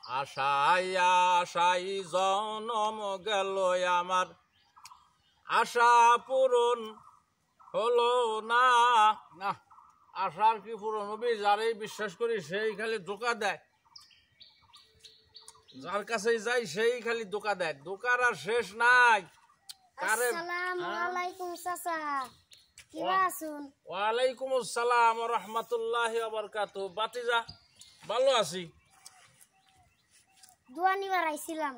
আশাই আশাই জনম গেল আমার, আশা পূরণ হলো না। না, আশার কি পূরণ হবে? যারাই বিশ্বাস করি সেই খালি ধোকা দেয়, যার কাছে যাই সেই খালি ধোকা দেয়। ধোকার আর শেষ নাই। আসসালামু আলাইকুম চাচা, কিবা আছেন? ওয়ালাইকুম আসসালাম ওয়া রাহমাতুল্লাহি ওয়া বারাকাতুহু। বাতিজা ভালো আছি। দোয়া নিবার আইছিলাম।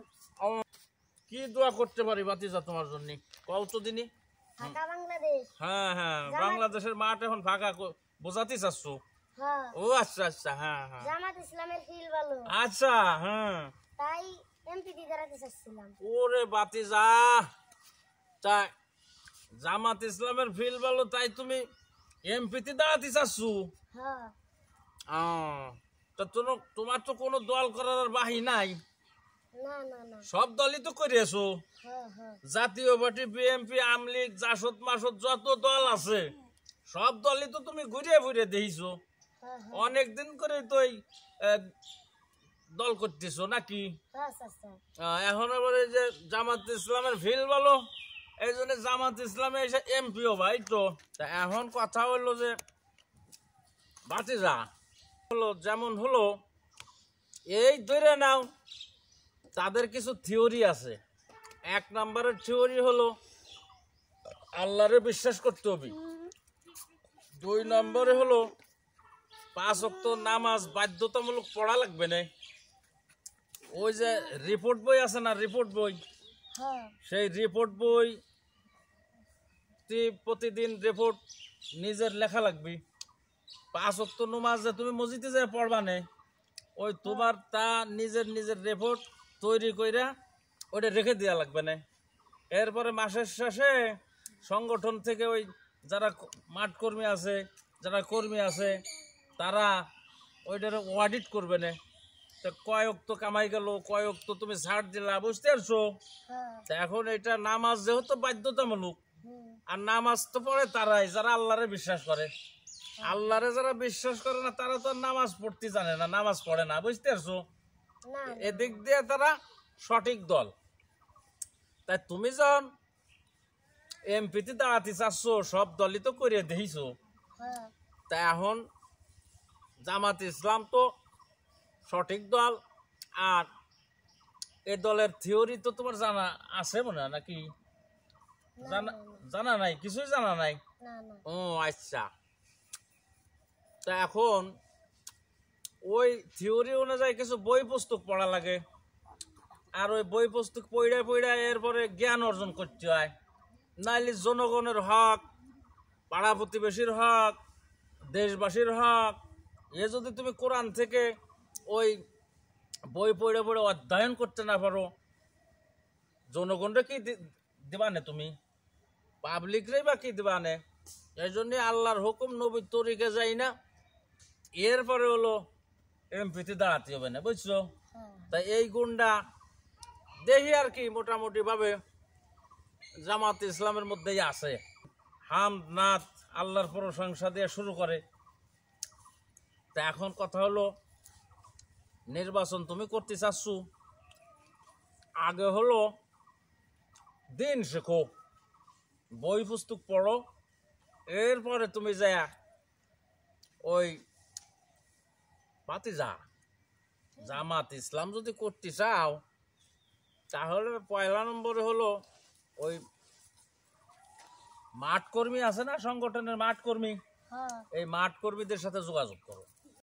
কি দোয়া করতে পারি বাতিজা তোমার জন্য? কও তো দিনই। ঢাকা বাংলাদেশ। হ্যাঁ হ্যাঁ, বাংলাদেশের মাঠ এখন ফাঁকা বোঝাতে চাচ্ছ? হ্যাঁ। ও আচ্ছা আচ্ছা, হ্যাঁ হ্যাঁ, জামাত ইসলামের ফিল ভালো। আচ্ছা হ্যাঁ, তাই এমপি দি দাঁড়াতে চাচ্ছিলাম। ওরে বাতিজা, তাই জামাত ইসলামের ফিল ভালো তাই তুমি এমপিতে দাঁড়াতে চাচ্ছ? হ্যাঁ। তা তোমার তো কোনো দল করার বাহি নাই। না না না। সব দলই তো করিয়েছো। হ্যাঁ হ্যাঁ। জাতীয় পার্টি, বিএনপি, আমলিগ, জাসদ মাসদ যত দল আছে সব দলই তো তুমি ঘুরিয়ে ঘুরিয়ে দেখছো। হ্যাঁ হ্যাঁ। অনেকদিন করে তো এই দল করতেছো নাকি? হ্যাঁ চাচা। এখন আবার এই যে জামাত ইসলামের ফিল ভালো, এই জন্য জামাত ইসলামে এসে এমপিও ভাই তো। তা এখন কথা হলো যে বাতিজা হলো যেমন হলো, এই ধরে নাও তাদের কিছু থিওরি আছে। 1 নম্বরের থিওরি হলো আল্লাহরে বিশ্বাস করতে হবে। 2 নম্বরে হলো 5 ওয়াক্ত নামাজ বাধ্যতামূলক পড়া লাগবে না। ওই যে রিপোর্ট বই আছে না, রিপোর্ট বই, হ্যাঁ। সেই রিপোর্ট বই প্রতিদিন রিপোর্ট নিজের লেখা লাগবে। 5 ওয়াক্ত নামাজ যে তুমি মসজিদে যে পড়বা না, ওই তোমার তা নিজের নিজের রিপোর্ট তৈরি কইরা ওইটা রেখে দেওয়া লাগবে না। এরপরে মাসের শেষে সংগঠন থেকে ওই যারা মাঠ কর্মী আছে, যারা কর্মী আছে, তারা ওইটার অডিট করবে না। তা কয়েক তো কামাই গেল, কয়েক তো তুমি ছাড় দিলা, বুঝতে পারছো? হ্যাঁ। তা এখন এটা নামাজ যেহেতু বাধ্যতামূলক, হুম। আর নামাজ তো পড়ে তারাই যারা আল্লাহরে বিশ্বাস করে। আল্লাহরে যারা বিশ্বাস করে না তারা তো আর নামাজ পড়তে জানে না, নামাজ পড়ে না, বুঝতে পারছো? না। এদিক দিয়ে তারা সঠিক দল। তাই তুমি যখন এমপিতে দাঁড়াতে চাচ্ছ, সব দলই তো করে দিয়েছো। হ্যাঁ। তা এখন জামাত ইসলাম তো সঠিক দল, আর এ দলের থিওরি তো তোমার জানা আছে মনে হয় নাকি? জানা নাই, কিছুই জানা নাই। না না। ও আচ্ছা। তা এখন ওই থিওরি অনুযায়ী কিছু বই পুস্তক পড়া লাগে, আর ওই বই পুস্তক পড়া পড়া এরপরে জ্ঞান অর্জন করতে হয়। নাইলে জনগণের হক, পাড়া প্রতিবেশীর হক, দেশবাসীর হক, এ যদি তুমি কোরআন থেকে ওই বই পড়ে পড়ে অধ্যয়ন করতে না পারো, জনগণরা কি দিবানে? তুমি পাবলিকরাই বা কি দিবানে? এই জন্যে আল্লাহর হুকুম নবীর তরিকে যাই না, এরপরে হলো এমপিতে দাঁড়াতে হবে না, বুঝছো? তাই এই গুণটা দেখি আর কি মোটামুটি ভাবে জামাত ইসলামের মধ্যেই আছে। হামদ নাত আল্লাহর প্রশংসা দিয়ে শুরু করে। তা এখন কথা হলো নির্বাচন তুমি করতে চাচ্ছ, আগে হলো দিন শেখো, বই পুস্তক পড়ো, এরপরে তুমি যা ওই বাতিজা জামাত ইসলাম যদি করতে চাও, তাহলে 1 নম্বরে হলো ওই মাঠ কর্মী আছে না, সংগঠনের মাঠ কর্মী, হ্যাঁ। এই মাঠ কর্মীদের সাথে যোগাযোগ করো।